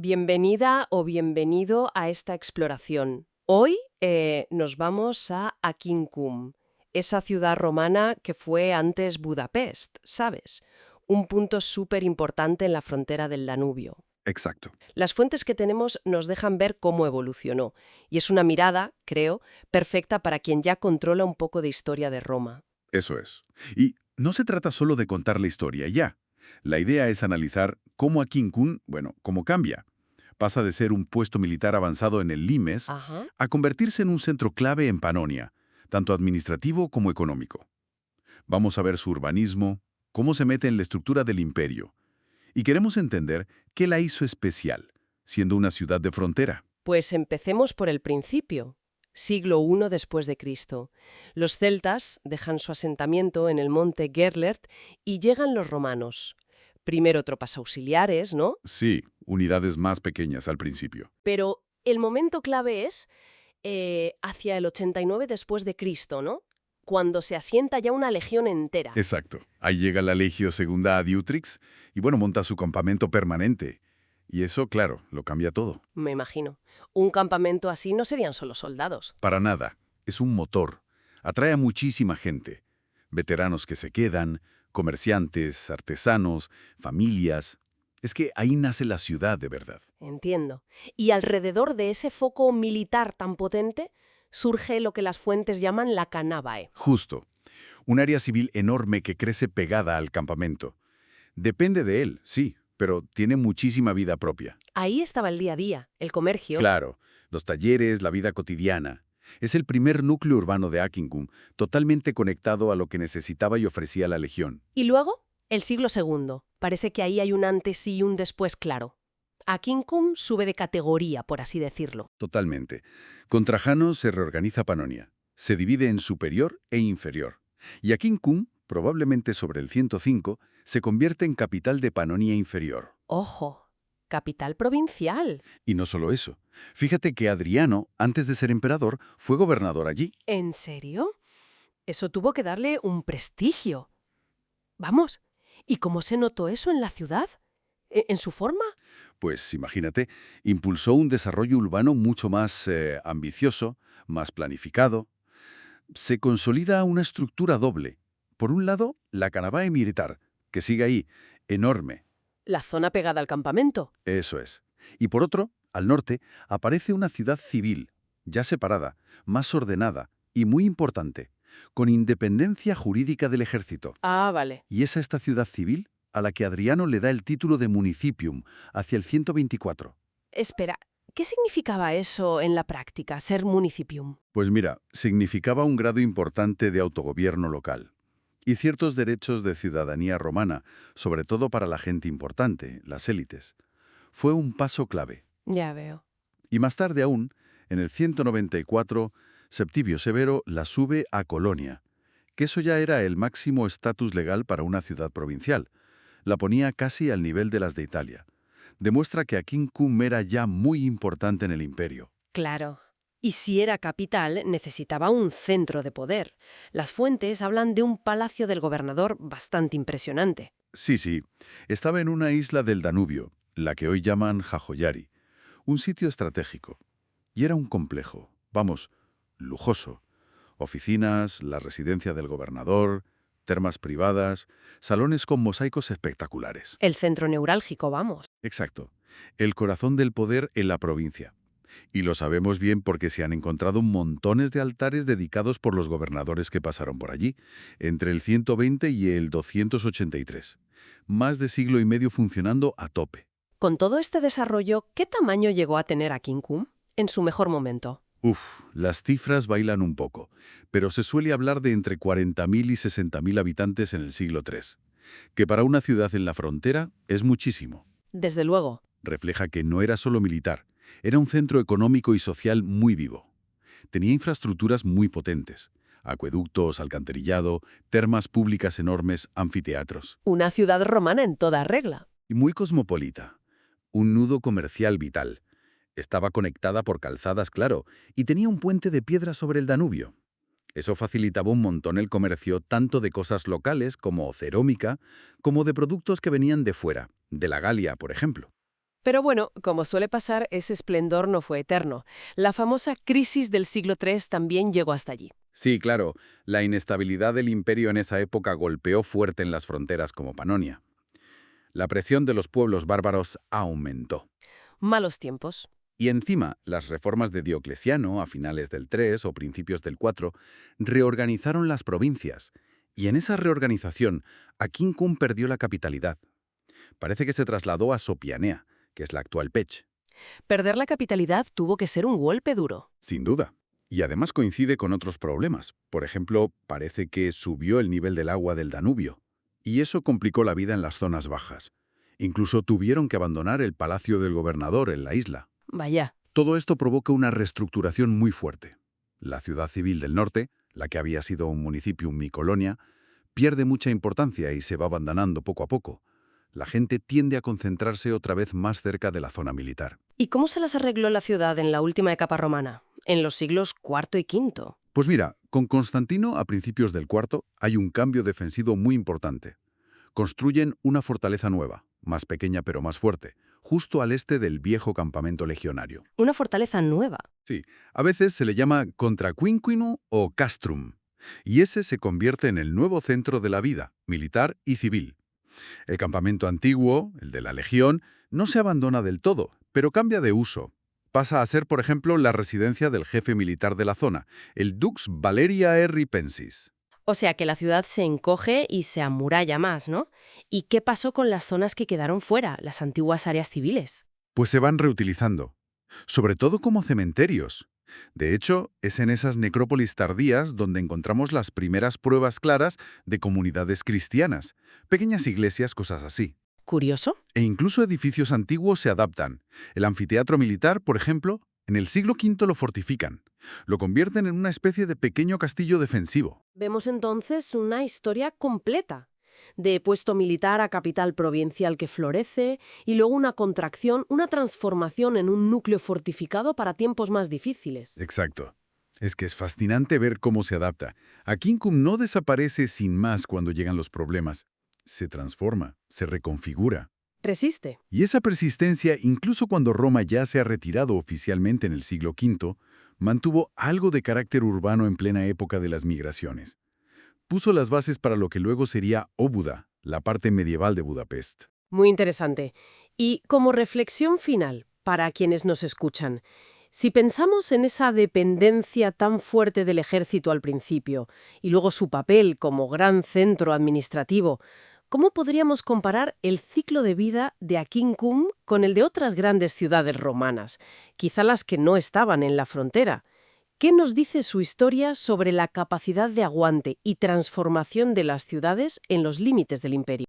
Bienvenida o bienvenido a esta exploración. Hoy nos vamos a Aquincum, esa ciudad romana que fue antes Budapest, ¿sabes? Un punto súper importante en la frontera del Danubio. Exacto, Las fuentes que tenemos nos dejan ver cómo evolucionó, y es una mirada, creo, perfecta para quien ya controla un poco de historia de Roma. eso es. Y no se trata solo de contar la historia ya. La idea es analizar cómo Aquincum, cómo cambia. Pasa de ser un puesto militar avanzado en el Limes Ajá. a convertirse en un centro clave en Panonia, tanto administrativo como económico. Vamos a ver su urbanismo, cómo se mete en la estructura del imperio. Y queremos entender qué la hizo especial, siendo una ciudad de frontera. Pues empecemos por el principio. Siglo I después de Cristo. Los celtas dejan su asentamiento en el monte Gerlert y llegan los romanos. Primero tropas auxiliares, ¿no? Sí, unidades más pequeñas al principio. Pero el momento clave es hacia el 89 después de Cristo, ¿no? Cuando se asienta ya una legión entera. Exacto. Ahí llega la Legio Segunda a Diutrix y monta su campamento permanente. Y eso, claro, lo cambia todo. Me imagino. Un campamento así no serían solo soldados. Para nada. Es un motor. Atrae a muchísima gente. Veteranos que se quedan, comerciantes, artesanos, familias. Es que ahí nace la ciudad de verdad. Entiendo. Y alrededor de ese foco militar tan potente surge lo que las fuentes llaman la Canábae. Justo. Un área civil enorme que crece pegada al campamento. Depende de él, sí, pero tiene muchísima vida propia. Ahí estaba el día a día, el comercio. Claro, los talleres, la vida cotidiana. Es el primer núcleo urbano de Aquincum, totalmente conectado a lo que necesitaba y ofrecía la Legión. Y luego, el siglo II. Parece que ahí hay un antes y un después claro. Aquincum sube de categoría, por así decirlo. Totalmente. Con Trajano se reorganiza Panonia. Se divide en superior e inferior. Y Aquincum, probablemente sobre el 105, se convierte en capital de Panonia inferior. Ojo, capital provincial. Y no solo eso. Fíjate que Adriano, antes de ser emperador, fue gobernador allí. ¿En serio? Eso tuvo que darle un prestigio. Vamos, ¿y cómo se notó eso en la ciudad? ¿En su forma? Pues imagínate, impulsó un desarrollo urbano mucho más ambicioso, más planificado. Se consolida una estructura doble. Por un lado, la Canabae militar, que sigue ahí, enorme. La zona pegada al campamento. Eso es. Y por otro, al norte, aparece una ciudad civil, ya separada, más ordenada y muy importante, con independencia jurídica del ejército. Ah, vale. Y es a esta ciudad civil a la que Adriano le da el título de municipium, hacia el 124. Espera, ¿qué significaba eso en la práctica, ser municipium? Pues mira, significaba un grado importante de autogobierno local y ciertos derechos de ciudadanía romana, sobre todo para la gente importante, las élites. Fue un paso clave. Ya veo. Y más tarde aún, en el 194, Septimio Severo la sube a Colonia, que eso ya era el máximo estatus legal para una ciudad provincial. La ponía casi al nivel de las de Italia. Demuestra que Aquincum era ya muy importante en el imperio. Claro. Y si era capital, necesitaba un centro de poder. Las fuentes hablan de un palacio del gobernador bastante impresionante. Sí, estaba en una isla del Danubio, la que hoy llaman Jajoyari, un sitio estratégico. Y era un complejo, lujoso. Oficinas, la residencia del gobernador, termas privadas, salones con mosaicos espectaculares. El centro neurálgico, vamos. Exacto, el corazón del poder en la provincia. Y lo sabemos bien porque se han encontrado montones de altares dedicados por los gobernadores que pasaron por allí, entre el 120 y el 283. Más de siglo y medio funcionando a tope. Con todo este desarrollo, ¿qué tamaño llegó a tener Aquincum en su mejor momento? Las cifras bailan un poco, pero se suele hablar de entre 40.000 y 60.000 habitantes en el siglo III, que para una ciudad en la frontera es muchísimo. Desde luego. Refleja que no era solo militar, era un centro económico y social muy vivo. Tenía infraestructuras muy potentes, acueductos, alcantarillado, termas públicas enormes, anfiteatros. Una ciudad romana en toda regla. Y muy cosmopolita, un nudo comercial vital. Estaba conectada por calzadas, claro, y tenía un puente de piedra sobre el Danubio. Eso facilitaba un montón el comercio tanto de cosas locales como cerámica, como de productos que venían de fuera, de la Galia, por ejemplo. Pero bueno, como suele pasar, ese esplendor no fue eterno. La famosa crisis del siglo III también llegó hasta allí. Sí, claro, la inestabilidad del imperio en esa época golpeó fuerte en las fronteras como Panonia. La presión de los pueblos bárbaros aumentó. Malos tiempos. Y encima, las reformas de Diocleciano, a finales del 3 o principios del 4, reorganizaron las provincias. Y en esa reorganización, Aquincum perdió la capitalidad. Parece que se trasladó a Sopianea, que es la actual Pech. Perder la capitalidad tuvo que ser un golpe duro. Sin duda. Y además coincide con otros problemas. Por ejemplo, parece que subió el nivel del agua del Danubio. Y eso complicó la vida en las zonas bajas. Incluso tuvieron que abandonar el palacio del gobernador en la isla. Vaya. Todo esto provoca una reestructuración muy fuerte. La ciudad civil del norte, la que había sido un municipium y colonia, pierde mucha importancia y se va abandonando poco a poco. La gente tiende a concentrarse otra vez más cerca de la zona militar. ¿Y cómo se las arregló la ciudad en la última etapa romana? En los siglos IV y V. Pues mira, con Constantino a principios del cuarto hay un cambio defensivo muy importante. Construyen una fortaleza nueva, más pequeña pero más fuerte, justo al este del viejo campamento legionario. Una fortaleza nueva. Sí, a veces se le llama Contraquinquino o Castrum, y ese se convierte en el nuevo centro de la vida, militar y civil. El campamento antiguo, el de la Legión, no se abandona del todo, pero cambia de uso. Pasa a ser, por ejemplo, la residencia del jefe militar de la zona, el Dux Valeriae Ripensis. O sea que la ciudad se encoge y se amuralla más, ¿no? ¿Y qué pasó con las zonas que quedaron fuera, las antiguas áreas civiles? Pues se van reutilizando, sobre todo como cementerios. De hecho, es en esas necrópolis tardías donde encontramos las primeras pruebas claras de comunidades cristianas, pequeñas iglesias, cosas así. ¿Curioso? E incluso edificios antiguos se adaptan. El anfiteatro militar, por ejemplo, en el siglo V lo fortifican. Lo convierten en una especie de pequeño castillo defensivo. Vemos entonces una historia completa, de puesto militar a capital provincial que florece, y luego una contracción, una transformación en un núcleo fortificado para tiempos más difíciles. Exacto. Es que es fascinante ver cómo se adapta. Aquincum no desaparece sin más cuando llegan los problemas. Se transforma, se reconfigura. Resiste. Y esa persistencia, incluso cuando Roma ya se ha retirado oficialmente en el siglo V, mantuvo algo de carácter urbano en plena época de las migraciones. Puso las bases para lo que luego sería Óbuda, la parte medieval de Budapest. Muy interesante. Y como reflexión final, para quienes nos escuchan, si pensamos en esa dependencia tan fuerte del ejército al principio y luego su papel como gran centro administrativo, ¿cómo podríamos comparar el ciclo de vida de Aquincum con el de otras grandes ciudades romanas, quizá las que no estaban en la frontera? ¿Qué nos dice su historia sobre la capacidad de aguante y transformación de las ciudades en los límites del imperio?